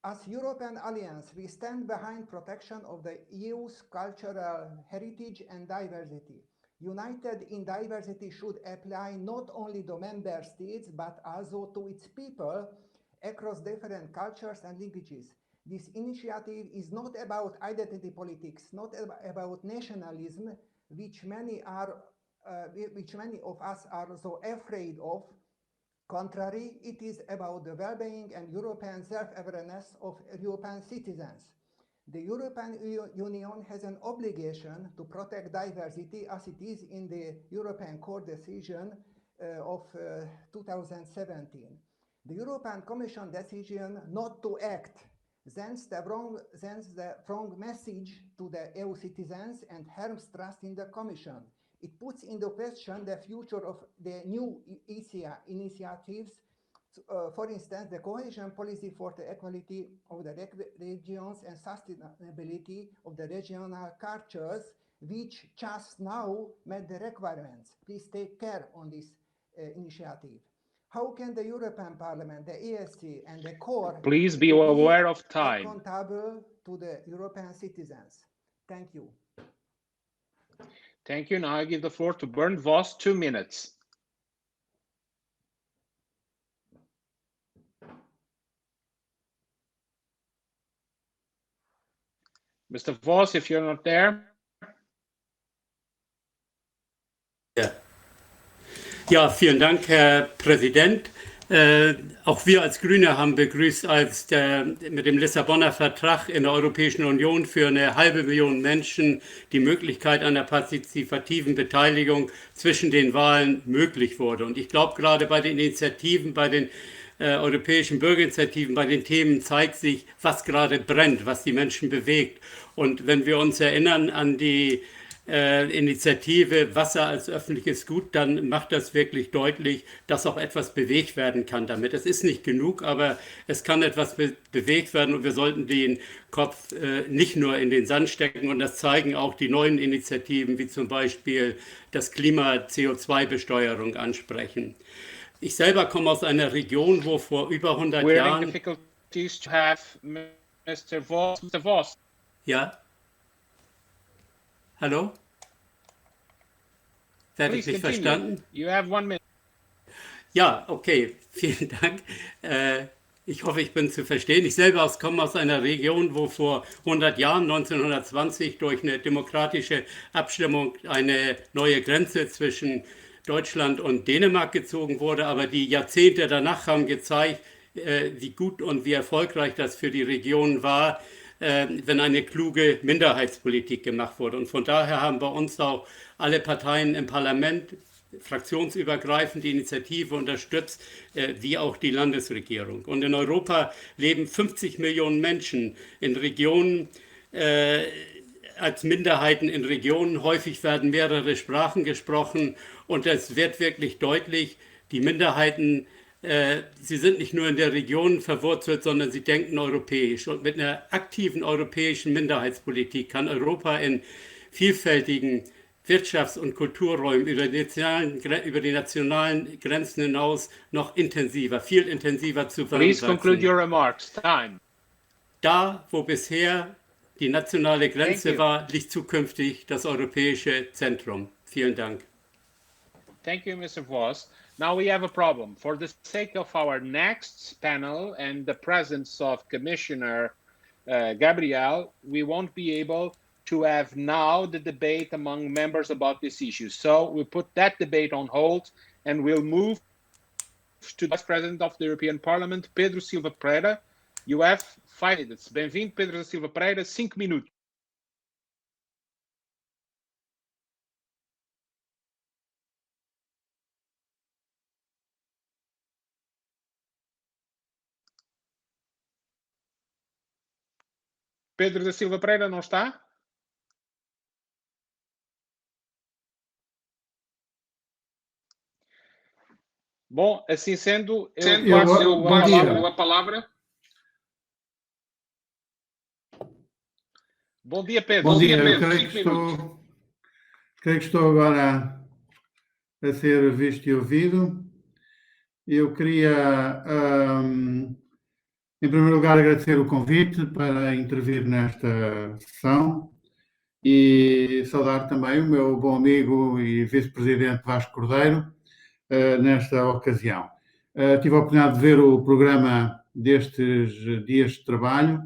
As European Alliance, we stand behind protection of the EU's cultural heritage and diversity. United in diversity should apply not only to member states, but also to its people across different cultures and languages. This initiative is not about identity politics, not about nationalism, which many of us are so afraid of. Contrary, it is about the well-being and European self-awareness of European citizens. The European Union has an obligation to protect diversity as it is in the European Court decision of 2017. The European Commission decision not to act sends the wrong message to the EU citizens and harms trust in the Commission. It puts into question the future of the new ECI initiatives, for instance, the cohesion policy for the equality of the regions and sustainability of the regional cultures, which just now met the requirements. Please take care on this initiative. How can the European Parliament, the ESC, and the Court please be aware of time accountable to the European citizens? Thank you. Thank you. Now I give the floor to Bernd Voss, 2 minutes. Mr. Voss, if you're not there. Ja, vielen Dank, Herr Präsident. Auch wir als Grüne haben begrüßt, als mit dem Lissabonner Vertrag in der Europäischen Union für eine halbe Million Menschen die Möglichkeit einer partizipativen Beteiligung zwischen den Wahlen möglich wurde. Und ich glaube, gerade bei den Initiativen, bei den europäischen Bürgerinitiativen, bei den Themen zeigt sich, was gerade brennt, was die Menschen bewegt. Und wenn wir uns erinnern an die Initiative Wasser als öffentliches Gut, dann macht das wirklich deutlich, dass auch etwas bewegt werden kann damit. Es ist nicht genug, aber es kann etwas bewegt werden und wir sollten den Kopf nicht nur in den Sand stecken und das zeigen auch die neuen Initiativen, wie zum Beispiel das Klima-CO2-Besteuerung ansprechen. Ich selber komme aus einer Region, wo vor über 100 Jahren... difficulties to have Mr. Voss. Mr. Voss. Ja? Hallo? Werde ich nicht verstanden? You have 1 minute. Ja, okay, vielen Dank. Ich hoffe, ich bin zu verstehen. Ich selber komme aus einer Region, wo vor 100 Jahren, 1920, durch eine demokratische Abstimmung eine neue Grenze zwischen Deutschland und Dänemark gezogen wurde. Aber die Jahrzehnte danach haben gezeigt, wie gut und wie erfolgreich das für die Region war, wenn eine kluge Minderheitspolitik gemacht wurde. Und von daher haben bei uns auch alle Parteien im Parlament fraktionsübergreifend die Initiative unterstützt, wie auch die Landesregierung. Und in Europa leben 50 Millionen Menschen in Regionen, als Minderheiten in Regionen. Häufig werden mehrere Sprachen gesprochen und es wird wirklich deutlich, die Minderheiten, sie sind nicht nur in der Region verwurzelt, sondern sie denken europäisch. Und mit einer aktiven europäischen Minderheitspolitik kann Europa in vielfältigen Wirtschafts- und Kulturräumen über die nationalen Grenzen hinaus noch intensiver, viel intensiver zusammenwachsen. Please conclude your remarks. Time. Da, wo bisher die nationale Grenze war, liegt zukünftig das europäische Zentrum. Vielen Dank. Thank you, Mr. Voss. Now we have a problem. For the sake of our next panel and the presence of Commissioner Gabriel, we won't be able to have now the debate among members about this issue. So we put that debate on hold and we'll move to the Vice President of the European Parliament, Pedro Silva Pereira. You have 5 minutes. Bem-vindo, Pedro Silva Pereira, 5 minutos. Pedro da Silva Pereira não está? Bom, assim sendo, eu Eu- passo bom dia. a palavra. Bom dia, Pedro. Bom dia, eu 5 minutos. creio que estou agora a ser visto e ouvido. Eu queria, em primeiro lugar, agradecer o convite para intervir nesta sessão e saudar também o meu bom amigo e vice-presidente Vasco Cordeiro, nesta ocasião. Tive a oportunidade de ver o programa destes dias de trabalho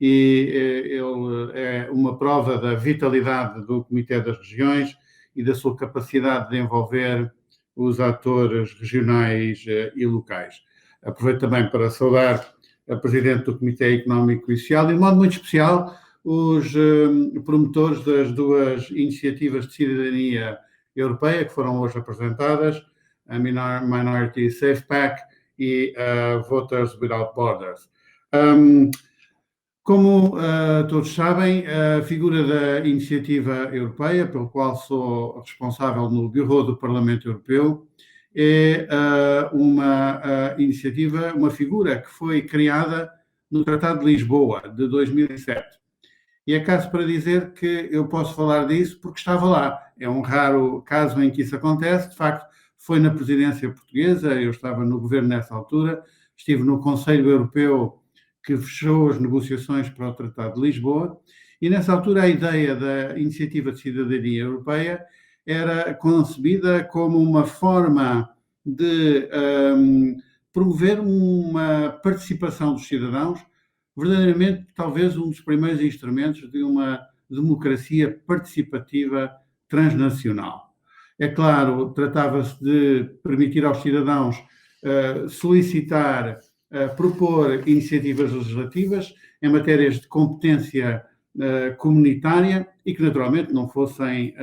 e ele é uma prova da vitalidade do Comitê das Regiões e da sua capacidade de envolver os atores regionais e locais. Aproveito também para saudar a Presidente do Comitê Económico e Social e, de modo muito especial, os promotores das duas iniciativas de cidadania europeia que foram hoje apresentadas, a Minority Safe Pack e a Voters Without Borders. Como todos sabem, a figura da Iniciativa Europeia, pelo qual sou responsável no Bureau do Parlamento Europeu, é uma iniciativa, uma figura que foi criada no Tratado de Lisboa, de 2007. E é caso para dizer que eu posso falar disso porque estava lá. É um raro caso em que isso acontece. De facto, foi na presidência portuguesa, eu estava no governo nessa altura, estive no Conselho Europeu que fechou as negociações para o Tratado de Lisboa, e nessa altura a ideia da Iniciativa de Cidadania Europeia era concebida como uma forma de promover uma participação dos cidadãos, verdadeiramente talvez um dos primeiros instrumentos de uma democracia participativa transnacional. É claro, tratava-se de permitir aos cidadãos solicitar, propor iniciativas legislativas em matérias de competência comunitária e que naturalmente não fossem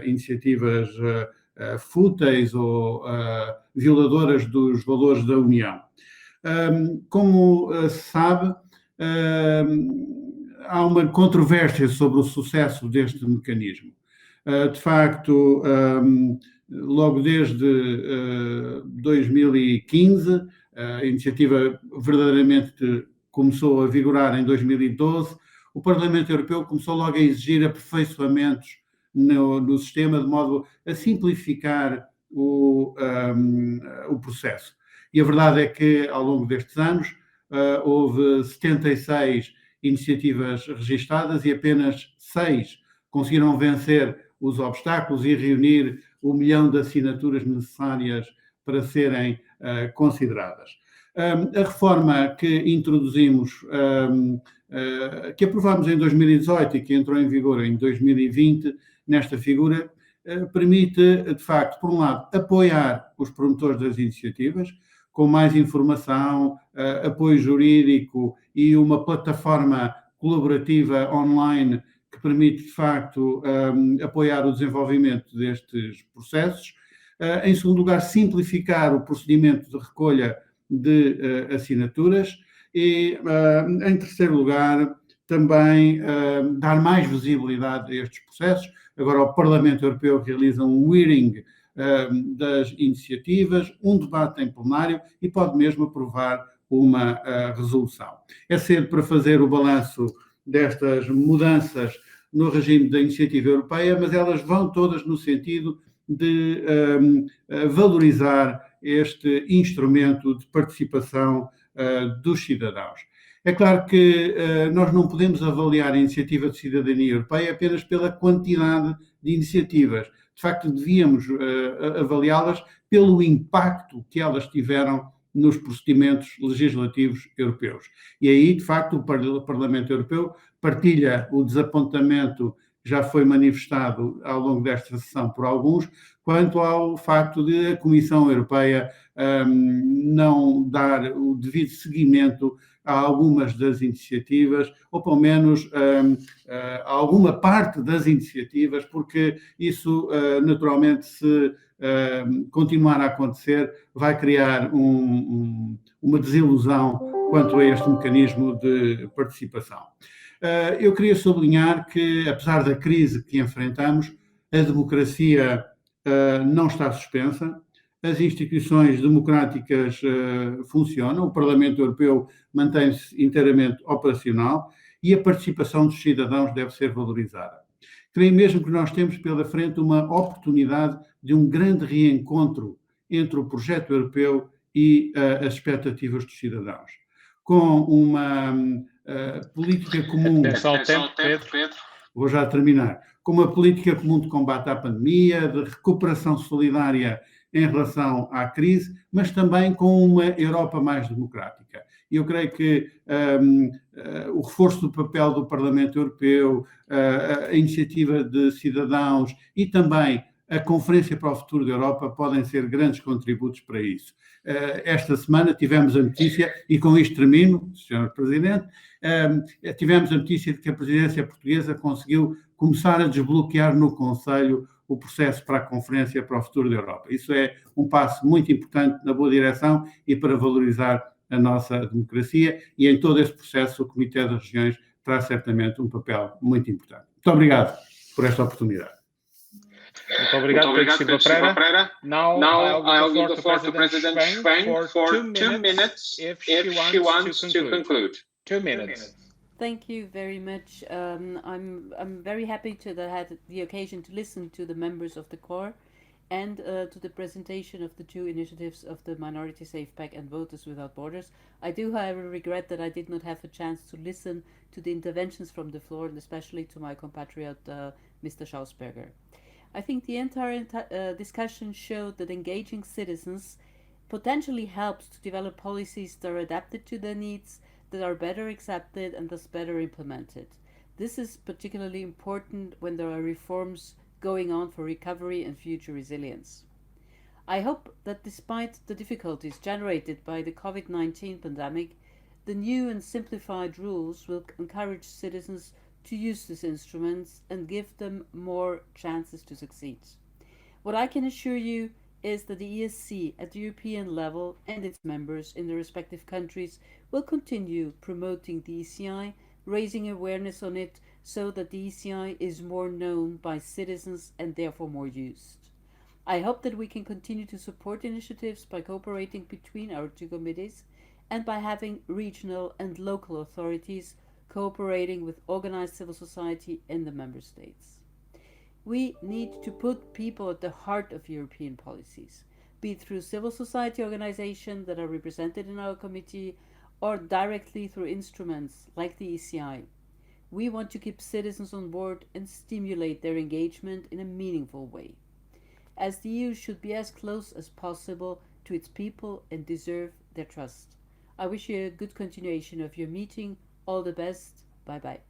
iniciativas fúteis ou violadoras dos valores da União. Como se sabe, há uma controvérsia sobre o sucesso deste mecanismo. De facto, logo desde 2015, a iniciativa verdadeiramente começou a vigorar em 2012, o Parlamento Europeu começou logo a exigir aperfeiçoamentos no sistema, de modo a simplificar o processo. E a verdade é que, ao longo destes anos, houve 76 iniciativas registadas e apenas 6 conseguiram vencer os obstáculos e reunir 1 milhão de assinaturas necessárias para serem consideradas. A reforma que introduzimos, que aprovámos em 2018 e que entrou em vigor em 2020, nesta figura, permite, de facto, por um lado, apoiar os promotores das iniciativas, com mais informação, apoio jurídico e uma plataforma colaborativa online que permite, de facto, apoiar o desenvolvimento destes processos. Em segundo lugar, simplificar o procedimento de recolha de assinaturas e, em terceiro lugar, também dar mais visibilidade a estes processos. Agora o Parlamento Europeu realiza um hearing das iniciativas, um debate em plenário e pode mesmo aprovar uma resolução. É cedo para fazer o balanço destas mudanças no regime da iniciativa europeia, mas elas vão todas no sentido de valorizar este instrumento de participação dos cidadãos. É claro que nós não podemos avaliar a iniciativa de cidadania europeia apenas pela quantidade de iniciativas. De facto, devíamos avaliá-las pelo impacto que elas tiveram nos procedimentos legislativos europeus. E aí, de facto, o Parlamento Europeu partilha o desapontamento que já foi manifestado ao longo desta sessão por alguns, quanto ao facto de a Comissão Europeia não dar o devido seguimento a algumas das iniciativas, ou pelo menos a alguma parte das iniciativas, porque isso, naturalmente, se continuar a acontecer, vai criar uma desilusão quanto a este mecanismo de participação. Eu queria sublinhar que, apesar da crise que enfrentamos, a democracia não está suspensa. as instituições democráticas funcionam, o Parlamento Europeu mantém-se inteiramente operacional e a participação dos cidadãos deve ser valorizada. Creio mesmo que nós temos pela frente uma oportunidade de um grande reencontro entre o projeto europeu e as expectativas dos cidadãos. Com uma política comum... Atenção ao tempo, Pedro. Vou já terminar. Com uma política comum de combate à pandemia, de recuperação solidária em relação à crise, mas também com uma Europa mais democrática. Eu creio que o reforço do papel do Parlamento Europeu, a iniciativa de cidadãos e também a Conferência para o Futuro da Europa podem ser grandes contributos para isso. Esta semana tivemos a notícia, e com isto termino, Sr. Presidente, tivemos a notícia de que a presidência portuguesa conseguiu começar a desbloquear no Conselho o processo para a Conferência para o Futuro da Europa. Isso é um passo muito importante na boa direção e para valorizar a nossa democracia, e em todo esse processo o Comitê das Regiões terá certamente um papel muito importante. Muito obrigado por esta oportunidade. Muito obrigado, Pedro Silva Pereira. Now I'll give the floor to President Schwenk for 2 minutes if she wants to conclude. 2 minutes. Thank you very much. I'm very happy to have had the occasion to listen to the members of the core and to the presentation of the 2 initiatives of the Minority Safe Pack and Voters Without Borders. I do, however, regret that I did not have a chance to listen to the interventions from the floor, and especially to my compatriot, Mr. Schausberger. I think the entire discussion showed that engaging citizens potentially helps to develop policies that are adapted to their needs, that are better accepted and thus better implemented. This is particularly important when there are reforms going on for recovery and future resilience. I hope that despite the difficulties generated by the COVID-19 pandemic, the new and simplified rules will encourage citizens to use these instruments and give them more chances to succeed. What I can assure you is that the ESC at the European level and its members in the respective countries will continue promoting the ECI, raising awareness on it so that the ECI is more known by citizens and therefore more used. I hope that we can continue to support initiatives by cooperating between our 2 committees and by having regional and local authorities cooperating with organized civil society in the member states. We need to put people at the heart of European policies, be it through civil society organizations that are represented in our committee or directly through instruments like the ECI. We want to keep citizens on board and stimulate their engagement in a meaningful way, as the EU should be as close as possible to its people and deserve their trust. I wish you a good continuation of your meeting. All the best. Bye-bye.